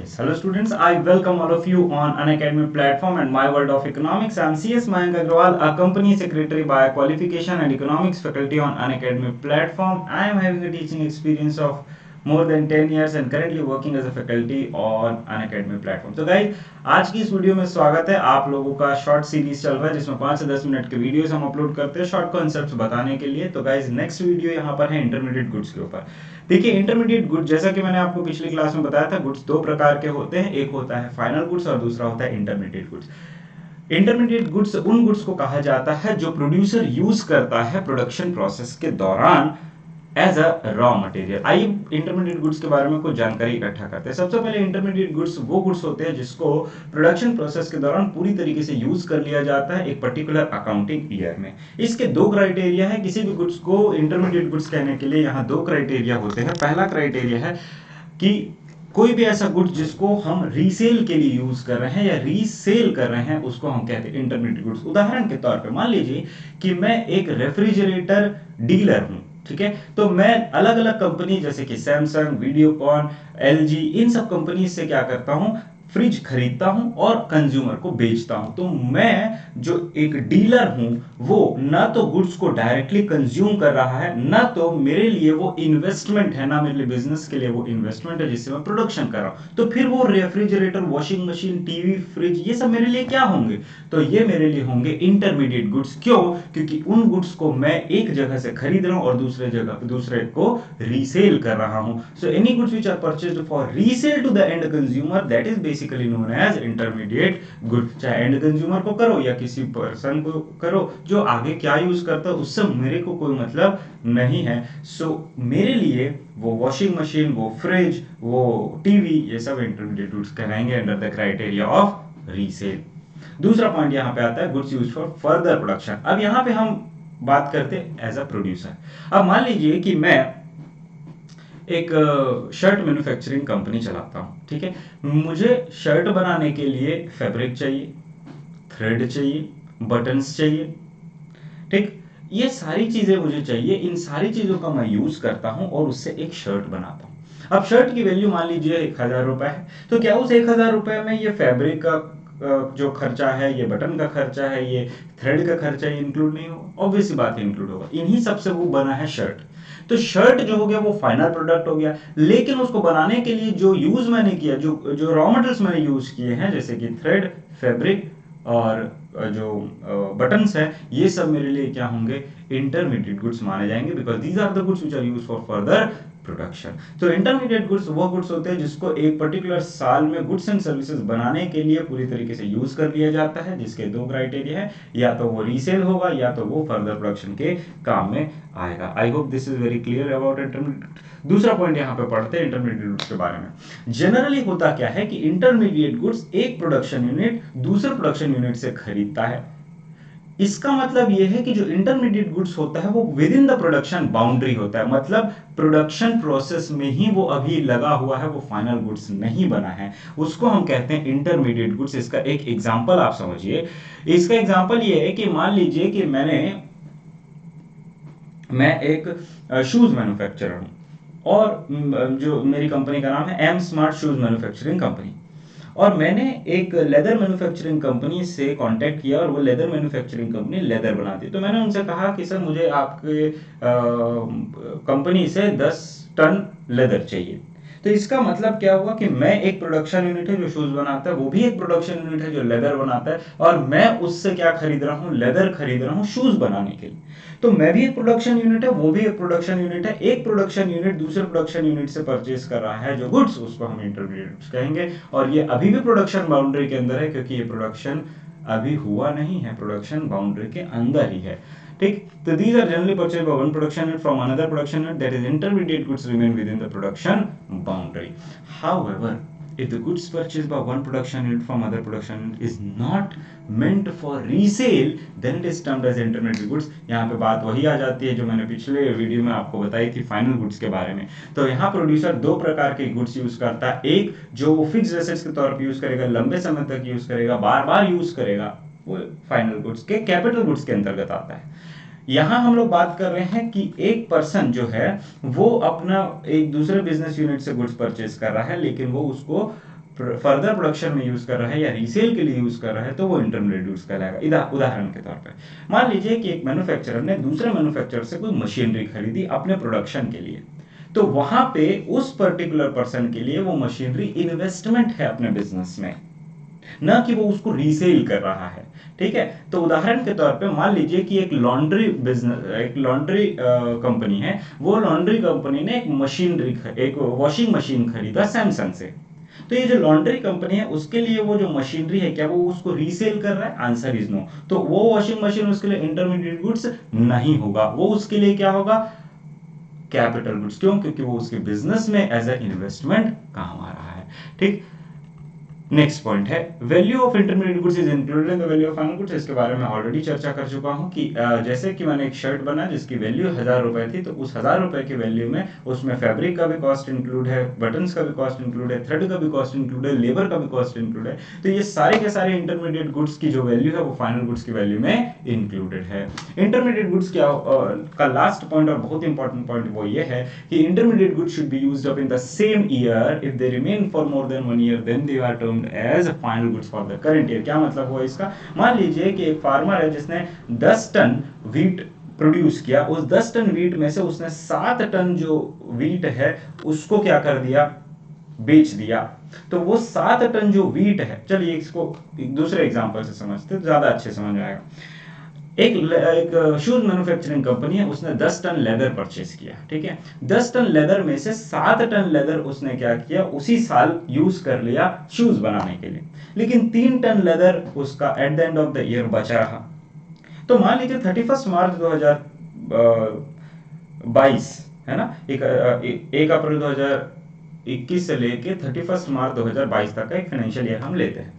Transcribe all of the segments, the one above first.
Yes, hello students. I welcome all of you on Unacademy platform and my world of economics. I am CS Mayank Agrawal, a company secretary by qualification and economics faculty on Unacademy platform. I am having a teaching experience of more than 10 years and currently working as a faculty on Unacademy platform. तो guys आज की इस video में स्वागत है। आप लोगों का शॉर्ट सीरीज चल रहा है जिसमें 5 से 10 मिनट के वीडियोस हम अपलोड करते हैं शॉर्ट कॉन्सेप्ट्स बताने के लिए। तो गाइज नेक्स्ट वीडियो यहाँ पर है इंटरमीडिएट गुड्स के ऊपर। देखिए इंटरमीडिएट गुड्स, जैसा कि मैंने आपको पिछली क्लास में बताया था, गुड्स दो प्रकार के होते हैं, एक होता है फाइनल गुड्स और दूसरा होता है इंटरमीडिएट गुड्स। इंटरमीडिएट गुड्स उन गुड्स को कहा जाता है जो प्रोड्यूसर यूज करता है प्रोडक्शन प्रोसेस के दौरान एज अ रॉ मटेरियल। आइए इंटरमीडिएट गुड्स के बारे में कुछ जानकारी इकट्ठा करते हैं। सबसे पहले इंटरमीडिएट गुड्स वो गुड्स होते हैं जिसको प्रोडक्शन प्रोसेस के दौरान पूरी तरीके से यूज कर लिया जाता है एक पर्टिकुलर अकाउंटिंग ईयर में। इसके दो क्राइटेरिया है, किसी भी गुड्स को इंटरमीडिएट गुड्स कहने के लिए यहाँ दो क्राइटेरिया होते हैं। पहला क्राइटेरिया है कि कोई भी ऐसा गुड्स जिसको हम रीसेल के लिए यूज कर रहे हैं या रीसेल कर रहे हैं उसको हम कहते हैं इंटरमीडिएट गुड्स। उदाहरण के तौर पे मान लीजिए कि मैं एक रेफ्रिजरेटर डीलर हूं, ठीक है, तो मैं अलग अलग कंपनी जैसे कि सैमसंग, वीडियोकॉन, एलजी, इन सब कंपनी से क्या करता हूं, फ्रिज खरीदता हूं और कंज्यूमर को बेचता हूं। तो मैं जो एक डीलर हूं वो ना तो गुड्स को डायरेक्टली कंज्यूम कर रहा है, ना तो मेरे लिए वो इन्वेस्टमेंट है, ना मेरे लिए बिजनेस के लिए वो इन्वेस्टमेंट है जिससे मैं प्रोडक्शन कर रहा हूं। तो फिर वो refrigerator, washing machine, TV, fridge, ये सब मेरे लिए क्या होंगे? तो ये मेरे लिए होंगे इंटरमीडिएट गुड्स। क्यों? क्योंकि उन गुड्स को मैं एक जगह से खरीद रहा हूं और दूसरे को रीसेल कर रहा हूं। So any goods which are purchased for resale to the end consumer, that is basically known as intermediate good. चाहे एंड कंज्यूमर को करो या किसी पर्सन को करो, जो आगे क्या यूज करता है उससे मेरे को कोई मतलब नहीं है। सो मेरे लिए वो वॉशिंग मशीन, वो फ्रिज, वो टीवी, ये सब इंटरमीडिएट गुड्स कहलाएंगे under the criteria of resale. दूसरा पॉइंट यहां पे आता है goods use for further production. अब यहां पे हम बात करते हैं एज अ प्रोड्यूसर। अब मान लीजिए कि मैं एक शर्ट मैन्युफैक्चरिंग कंपनी चलाता हूं, ठीक है। मुझे शर्ट बनाने के लिए फैब्रिक चाहिए, थ्रेड चाहिए, बटन्स चाहिए, ठीक, ये सारी चीजें मुझे चाहिए। इन सारी चीजों का मैं यूज करता हूं और उससे एक शर्ट बनाता हूं। अब शर्ट की वैल्यू मान लीजिए 1000 रुपए है, तो क्या उस 1000 रुपए में ये फैब्रिक का जो खर्चा है, ये बटन का खर्चा है, ये थ्रेड का खर्चा इंक्लूड नहीं होगा? ऑब्वियसली बात है इंक्लूड होगा। इन्हीं सबसे वो बना है शर्ट। तो शर्ट जो हो गया वो फाइनल प्रोडक्ट हो गया, लेकिन उसको बनाने के लिए जो यूज मैंने किया, जो रॉ मटेरियल्स मैंने यूज किए हैं जैसे कि थ्रेड, फैब्रिक और जो बटन्स है, ये सब मेरे लिए क्या होंगे? इंटरमीडिएट गुड्स माने जाएंगे, because these are the goods which are used for further production. तो इंटरमीडिएट गुड्स वो गुड्स होते हैं जिसको एक पर्टिकुलर साल में गुड्स एंड सर्विसेज बनाने के लिए पूरी तरीके से यूज कर लिया जाता है, जिसके दो क्राइटेरिया है, या तो वो रीसेल होगा या तो वो फर्दर प्रोडक्शन के काम में आएगा। I hope this is very clear about intermediate. दूसरा पॉइंट यहाँ पे पढ़ते हैं इंटरमीडिएट गुड्स के बारे में। जनरली होता क्या है कि इंटरमीडिएट गुड्स एक प्रोडक्शन यूनिट दूसरे प्रोडक्शन यूनिट से खरीदता है। इसका मतलब यह है कि जो इंटरमीडिएट गुड्स होता है वो with in the production boundary होता है, मतलब प्रोडक्शन प्रोसेस में ही वो अभी लगा हुआ है, वो फाइनल गुड्स नहीं बना है, उसको हम कहते हैं इंटरमीडिएट गुड्स। इसका एक एग्जांपल आप समझिए। इसका एग्जांपल ये है कि मान लीजिए कि मैं एक शूज मैन्युफैक्चरर हूं और जो मेरी कंपनी का नाम है am smart shoes manufacturing company, और मैंने एक लेदर मैन्युफैक्चरिंग कंपनी से कांटेक्ट किया और वो लेदर मैन्युफैक्चरिंग कंपनी लेदर बनाती है। तो मैंने उनसे कहा कि सर मुझे आपके कंपनी से 10 टन लेदर चाहिए। तो इसका मतलब क्या हुआ कि मैं एक प्रोडक्शन यूनिट है जो शूज बनाता है, वो भी एक प्रोडक्शन यूनिट है जो लेदर बनाता है, और मैं उससे क्या खरीद रहा हूं? लेदर खरीद रहा हूं शूज बनाने के लिए। तो मैं भी एक प्रोडक्शन यूनिट है, वो भी एक प्रोडक्शन यूनिट है। एक प्रोडक्शन यूनिट दूसरे प्रोडक्शन यूनिट से परचेज कर रहा है जो गुड्स, उसको हम इंटरमीडिएट कहेंगे। और ये अभी भी प्रोडक्शन बाउंड्री के अंदर है, क्योंकि ये प्रोडक्शन अभी हुआ नहीं है, प्रोडक्शन बाउंड्री के अंदर ही है, ठीक। तो these are generally purchased by one production unit from another production unit, that is intermediate goods remain within the production boundary. However, if the goods purchased by one production unit from other production unit is not meant for resale, then it is termed as intermediate goods. यहाँ पे बात वही आ जाती है जो मैंने पिछले video में आपको बताई थी फाइनल गुड्स के बारे में। तो यहाँ प्रोड्यूसर दो प्रकार के गुड्स यूज करता है, एक जो वो फिक्स्ड एसेट्स के तौर पर यूज करेगा, लंबे समय तक यूज करेगा, बार बार यूज करेगा, वो फाइनल गुड्स के कैपिटल गुड्स के अंतर्गत आता है। यहां हम लोग बात कर रहे हैं कि एक पर्सन जो है वो अपना एक दूसरे बिजनेस यूनिट से गुड्स परचेज कर रहा है, लेकिन वो उसको फर्दर प्रोडक्शन में यूज कर रहा है या रीसेल के लिए यूज कर रहा है तो वो इंटरमीडिएट गुड्स कहलाएगा। उदाहरण के तौर पे मान लीजिए कि एक मैन्युफैक्चरर ने दूसरे मैन्युफैक्चरर से कोई मशीनरी खरीदी अपने प्रोडक्शन के लिए, तो वहां पे उस पर्टिकुलर पर्सन के लिए वो मशीनरी इन्वेस्टमेंट है अपने बिजनेस में, ना कि वो उसको रीसेल कर रहा है। ठीक है, तो उदाहरण के तौर पे मान लीजिए कि एक लॉन्ड्री कंपनी है, वो लॉन्ड्री कंपनी ने एक वॉशिंग मशीन खरीदा सैमसंग से। तो ये जो लॉन्ड्री कंपनी है उसके लिए वो जो मशीनरी है, क्या वो उसको रीसेल कर रहा है? Answer is no. तो वो वॉशिंग मशीन उसके लिए इंटरमीडिएट गुड्स नहीं होगा, वो उसके लिए क्या होगा? Capital goods. क्यों? क्योंकि वो उसके बिजनेस में एज ए इन्वेस्टमेंट काम आ रहा है। ठीक, नेक्स्ट पॉइंट है value of intermediate goods is included in the value of final goods. इसके बारे में ऑलरेडी चर्चा कर चुका हूं कि जैसे कि मैंने एक शर्ट बना जिसकी वैल्यू 1000 रुपए थी, तो उस 1000 रुपए की वैल्यू में उसमें फैब्रिक का भी कॉस्ट इंक्लूड है, बटन्स का भी कॉस्ट इंक्लूड है, थ्रेड का भी कॉस्ट इंक्लूड है, लेबर का भी कॉस्ट इंक्लूड है। तो ये सारे के सारे इंटरमीडिएट गुड्स की जो वैल्यू है वो फाइनल गुड्स की वैल्यू में इंक्लूडेड है। इंटरमीडिएट गुड्स का लास्ट पॉइंट और बहुत इंपॉर्टेंट पॉइंट वो ये है कि intermediate goods should be used up in the same year. If they remain for more than 1 year then they are termed as final goods for the current year. क्या मतलब हुआ इसका? मान लीजिए कि एक फार्मर है जिसने 10 टन व्हीट प्रोड्यूस किया, उस 10 टन व्हीट में से उसने 7 टन जो व्हीट है उसको क्या कर दिया? बेच दिया। तो वो 7 टन जो व्हीट है, चलिए इसको एक दूसरे एग्जांपल से समझते हैं, ज्यादा अच्छे समझ में आएगा। एक शूज मैन्युफैक्चरिंग कंपनी है, उसने 10 टन लेदर परचेस किया। ठीक है, 10 टन लेदर में से 7 टन लेदर उसने क्या किया? उसी साल यूज कर लिया शूज बनाने के लिए, लेकिन 3 टन लेदर उसका at the end of the year बचा रहा। तो मान लीजिए 31 मार्च 2022 है ना, 1 अप्रैल 2021 से लेके 31 मार्च 2022 तक का एक फाइनेंशियल ईयर हम लेते हैं।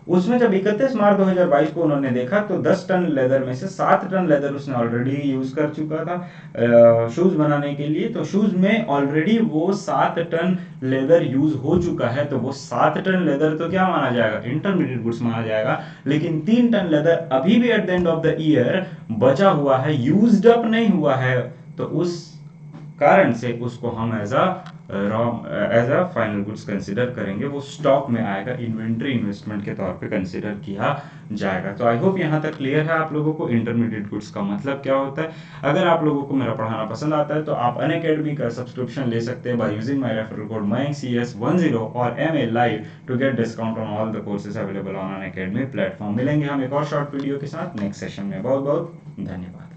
उसमें जब 31 मार्च 2022 को उन्होंने देखा तो 10 टन लेदर में से 7 टन लेदर उसने ऑलरेडी यूज कर चुका था शूज बनाने के लिए। तो शूज में ऑलरेडी वो 7 टन लेदर यूज हो चुका है, तो वो 7 टन लेदर तो क्या माना जाएगा? इंटरमीडिएट गुड्स माना जाएगा। लेकिन 3 टन लेदर अभी भी at the end of the year बचा हुआ है, यूज्ड अप नहीं हुआ है, तो उस कारण से उसको हम as a final goods consider करेंगे, वो स्टॉक में आएगा, इन्वेंट्री इन्वेस्टमेंट के तौर पे कंसिडर किया जाएगा। तो आई होप यहाँ तक क्लियर है आप लोगों को इंटरमीडिएट गुड्स का मतलब क्या होता है। अगर आप लोगों को मेरा पढ़ाना पसंद आता है तो आप अनअकैडमी का सब्सक्रिप्शन ले सकते हैं by using my referral code MAYANKCS10 और MA Live to get discount on all the courses available on Unacademy platform. मिलेंगे हम एक और शॉर्ट वीडियो के साथ नेक्स्ट सेशन में। बहुत बहुत धन्यवाद।